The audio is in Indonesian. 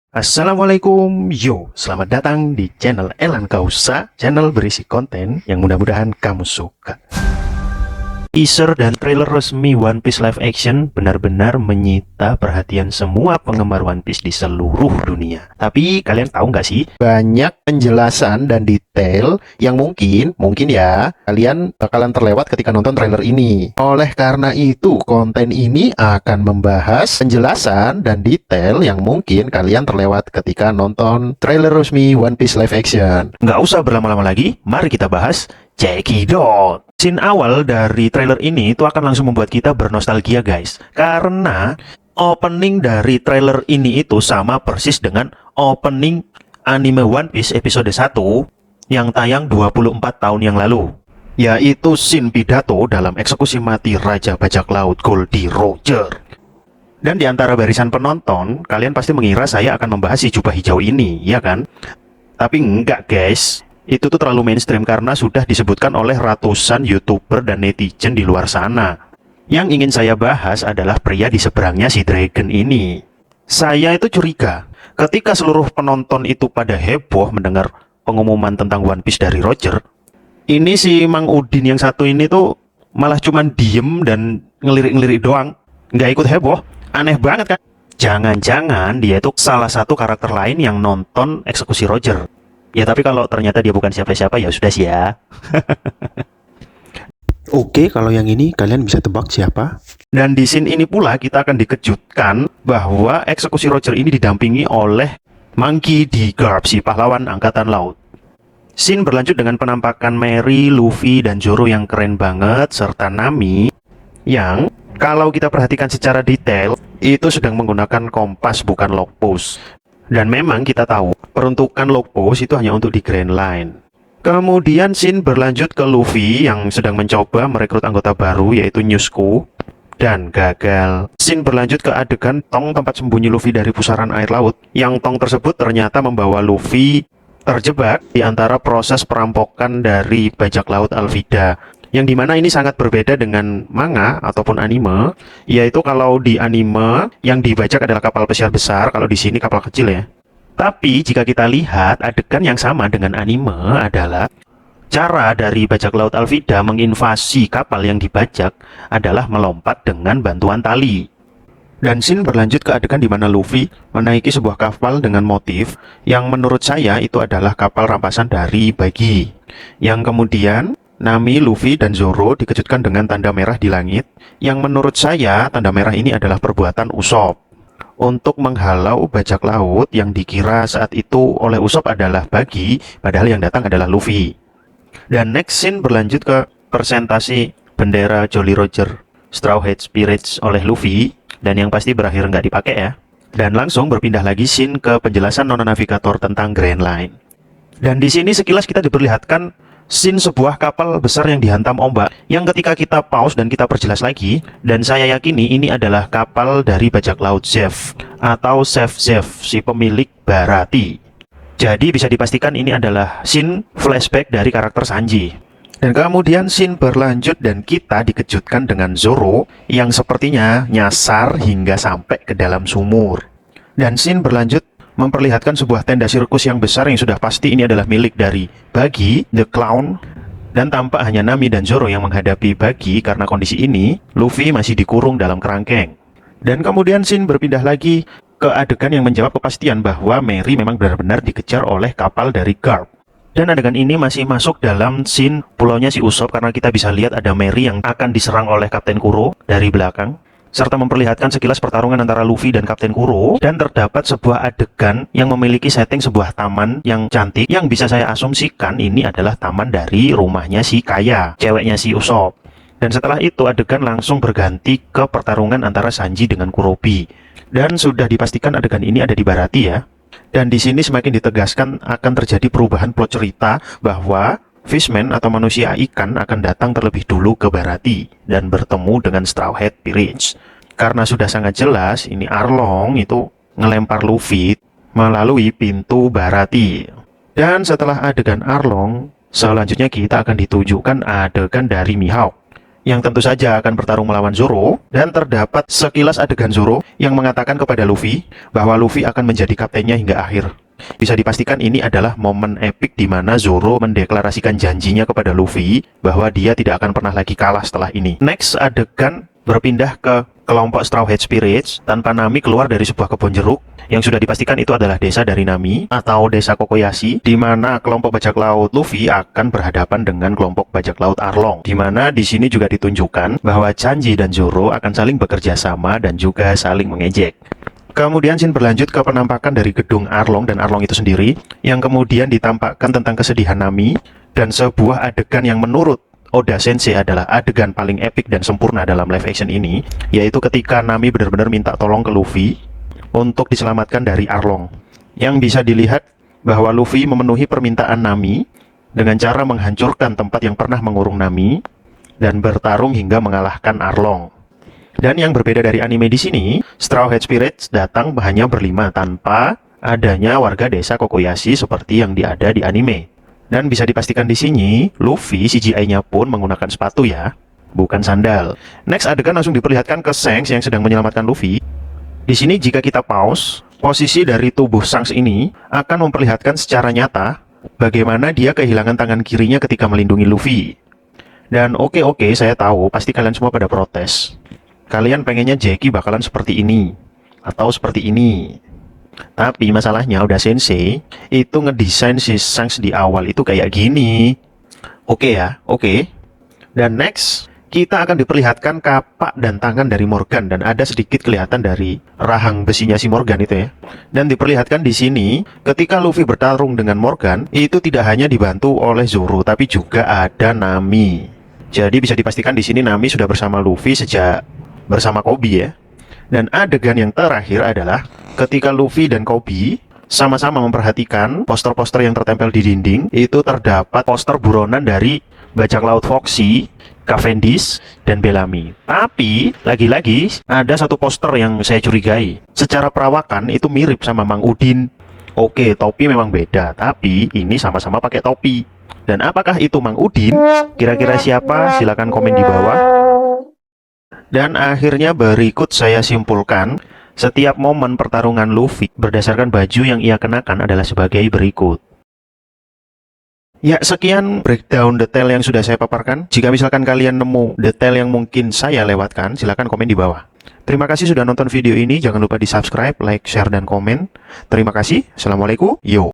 Assalamualaikum, selamat datang di channel Elan Kausa, channel berisi konten yang mudah-mudahan kamu suka. Teaser dan trailer resmi One Piece live action benar-benar menyita perhatian semua penggemar One Piece di seluruh dunia. Tapi kalian tahu nggak sih, banyak penjelasan dan detail yang mungkin ya kalian bakalan terlewat ketika nonton trailer ini. Oleh karena itu, konten ini akan membahas penjelasan dan detail yang mungkin kalian terlewat ketika nonton trailer resmi One Piece live action. Nggak usah berlama-lama lagi, mari kita bahas. Cekidot. Scene awal dari trailer ini itu akan langsung membuat kita bernostalgia, guys. Karena opening dari trailer ini itu sama persis dengan opening anime One Piece episode 1 yang tayang 24 tahun yang lalu, yaitu scene pidato dalam eksekusi mati Raja Bajak Laut Goldie Roger. Dan di antara barisan penonton, kalian pasti mengira saya akan membahas si jubah hijau ini, ya kan? Tapi enggak, guys. Itu tuh terlalu mainstream karena sudah disebutkan oleh ratusan YouTuber dan netizen di luar sana. Yang ingin saya bahas adalah pria di seberangnya si Dragon ini. Saya itu curiga, ketika seluruh penonton itu pada heboh mendengar pengumuman tentang One Piece dari Roger, ini si Mang Udin yang satu ini tuh malah cuman diem dan ngelirik-ngelirik doang, nggak ikut heboh. Aneh banget kan? Jangan-jangan dia itu salah satu karakter lain yang nonton eksekusi Roger. Ya tapi kalau ternyata dia bukan siapa-siapa ya sudah sih ya. Oke, kalau yang ini kalian bisa tebak siapa? Dan di scene ini pula kita akan dikejutkan bahwa eksekusi Roger ini didampingi oleh Monkey D. Garp, si pahlawan angkatan laut. Scene berlanjut dengan penampakan Mary, Luffy, dan Zoro yang keren banget, serta Nami yang kalau kita perhatikan secara detail itu sedang menggunakan kompas bukan logpost. Dan memang kita tahu, peruntukan logpost itu hanya untuk di Grand Line. Kemudian scene berlanjut ke Luffy yang sedang mencoba merekrut anggota baru yaitu Newsku dan gagal. Scene berlanjut ke adegan tong tempat sembunyi Luffy dari pusaran air laut. Yang tong tersebut ternyata membawa Luffy terjebak di antara proses perampokan dari bajak laut Alvida. Yang dimana ini sangat berbeda dengan manga ataupun anime, yaitu kalau di anime yang dibajak adalah kapal pesiar besar, kalau di sini kapal kecil ya. Tapi jika kita lihat adegan yang sama dengan anime adalah cara dari bajak laut Alvida menginvasi kapal yang dibajak adalah melompat dengan bantuan tali. Dan scene berlanjut ke adegan di mana Luffy menaiki sebuah kapal dengan motif yang menurut saya itu adalah kapal rampasan dari Buggy. Yang kemudian Nami, Luffy, dan Zoro dikejutkan dengan tanda merah di langit, yang menurut saya tanda merah ini adalah perbuatan Usopp untuk menghalau bajak laut yang dikira saat itu oleh Usopp adalah Buggy, padahal yang datang adalah Luffy. Dan next scene berlanjut ke presentasi bendera Jolly Roger Straw Hat Spirits oleh Luffy, dan yang pasti berakhir nggak dipakai ya. Dan langsung berpindah lagi scene ke penjelasan Nona Navigator tentang Grand Line. Dan di sini sekilas kita diperlihatkan scene sebuah kapal besar yang dihantam ombak, yang ketika kita pause dan kita perjelas lagi, dan saya yakini ini adalah kapal dari bajak laut Zeff atau Chef Zeff, si pemilik Baratie. Jadi bisa dipastikan ini adalah scene flashback dari karakter Sanji. Dan kemudian scene berlanjut dan kita dikejutkan dengan Zoro yang sepertinya nyasar hingga sampai ke dalam sumur. Dan scene berlanjut memperlihatkan sebuah tenda sirkus yang besar yang sudah pasti ini adalah milik dari Buggy, The Clown, dan tampak hanya Nami dan Zoro yang menghadapi Buggy karena kondisi ini, Luffy masih dikurung dalam kerangkeng. Dan kemudian scene berpindah lagi ke adegan yang menjawab kepastian bahwa Mary memang benar-benar dikejar oleh kapal dari Garp. Dan adegan ini masih masuk dalam scene pulaunya si Usopp karena kita bisa lihat ada Mary yang akan diserang oleh Kapten Kuro dari belakang, serta memperlihatkan sekilas pertarungan antara Luffy dan Kapten Kuro, dan terdapat sebuah adegan yang memiliki setting sebuah taman yang cantik yang bisa saya asumsikan ini adalah taman dari rumahnya si Kaya, ceweknya si Usopp. Dan setelah itu adegan langsung berganti ke pertarungan antara Sanji dengan Kurobi. Dan sudah dipastikan adegan ini ada di Baratie ya. Dan di sini semakin ditegaskan akan terjadi perubahan plot cerita bahwa Fishman atau manusia ikan akan datang terlebih dulu ke Baratie dan bertemu dengan Straw Hat Pirates. Karena sudah sangat jelas ini Arlong itu ngelempar Luffy melalui pintu Baratie. Dan setelah adegan Arlong, selanjutnya kita akan ditunjukkan adegan dari Mihawk, yang tentu saja akan bertarung melawan Zoro, dan terdapat sekilas adegan Zoro yang mengatakan kepada Luffy bahwa Luffy akan menjadi kaptennya hingga akhir. Bisa dipastikan ini adalah momen epik di mana Zoro mendeklarasikan janjinya kepada Luffy bahwa dia tidak akan pernah lagi kalah setelah ini. Next, adegan berpindah ke kelompok Straw Hat Spirits tanpa Nami keluar dari sebuah kebun jeruk yang sudah dipastikan itu adalah desa dari Nami atau desa Kokoyashi, di mana kelompok bajak laut Luffy akan berhadapan dengan kelompok bajak laut Arlong, di mana di sini juga ditunjukkan bahwa Sanji dan Zoro akan saling bekerja sama dan juga saling mengejek. Kemudian scene berlanjut ke penampakan dari gedung Arlong dan Arlong itu sendiri, yang kemudian ditampakkan tentang kesedihan Nami dan sebuah adegan yang menurut Oda Sensei adalah adegan paling epik dan sempurna dalam live action ini, yaitu ketika Nami benar-benar minta tolong ke Luffy untuk diselamatkan dari Arlong. Yang bisa dilihat bahwa Luffy memenuhi permintaan Nami dengan cara menghancurkan tempat yang pernah mengurung Nami dan bertarung hingga mengalahkan Arlong. Dan yang berbeda dari anime di sini, Straw Hat Spirits datang hanya berlima tanpa adanya warga desa Kokoyashi seperti yang ada di anime. Dan bisa dipastikan di sini, Luffy CGI-nya pun menggunakan sepatu ya, bukan sandal. Next, adegan langsung diperlihatkan ke Shanks yang sedang menyelamatkan Luffy. Di sini jika kita pause, posisi dari tubuh Shanks ini akan memperlihatkan secara nyata bagaimana dia kehilangan tangan kirinya ketika melindungi Luffy. Dan oke, saya tahu pasti kalian semua pada protes. Kalian pengennya Jackie bakalan seperti ini atau seperti ini. Tapi masalahnya Oda Sensei itu ngedesain si Shanks di awal itu kayak gini. Oke. Dan next, kita akan diperlihatkan kapak dan tangan dari Morgan dan ada sedikit kelihatan dari rahang besinya si Morgan itu ya. Dan diperlihatkan di sini ketika Luffy bertarung dengan Morgan itu tidak hanya dibantu oleh Zoro tapi juga ada Nami. Jadi bisa dipastikan di sini Nami sudah bersama Luffy sejak bersama Koby ya. Dan adegan yang terakhir adalah ketika Luffy dan Koby sama-sama memperhatikan poster-poster yang tertempel di dinding. Itu terdapat poster buronan dari bajak laut Foxy, Cavendish, dan Bellamy. Tapi lagi-lagi ada satu poster yang saya curigai. Secara perawakan itu mirip sama Mang Udin. Oke, topi memang beda, tapi ini sama-sama pakai topi. Dan apakah itu Mang Udin? Kira-kira siapa? Silakan komen di bawah. Dan akhirnya berikut saya simpulkan, setiap momen pertarungan Luffy berdasarkan baju yang ia kenakan adalah sebagai berikut. Ya, sekian breakdown detail yang sudah saya paparkan. Jika misalkan kalian nemu detail yang mungkin saya lewatkan, silakan komen di bawah. Terima kasih sudah nonton video ini. Jangan lupa di subscribe, like, share, dan komen. Terima kasih. Assalamualaikum. Yo.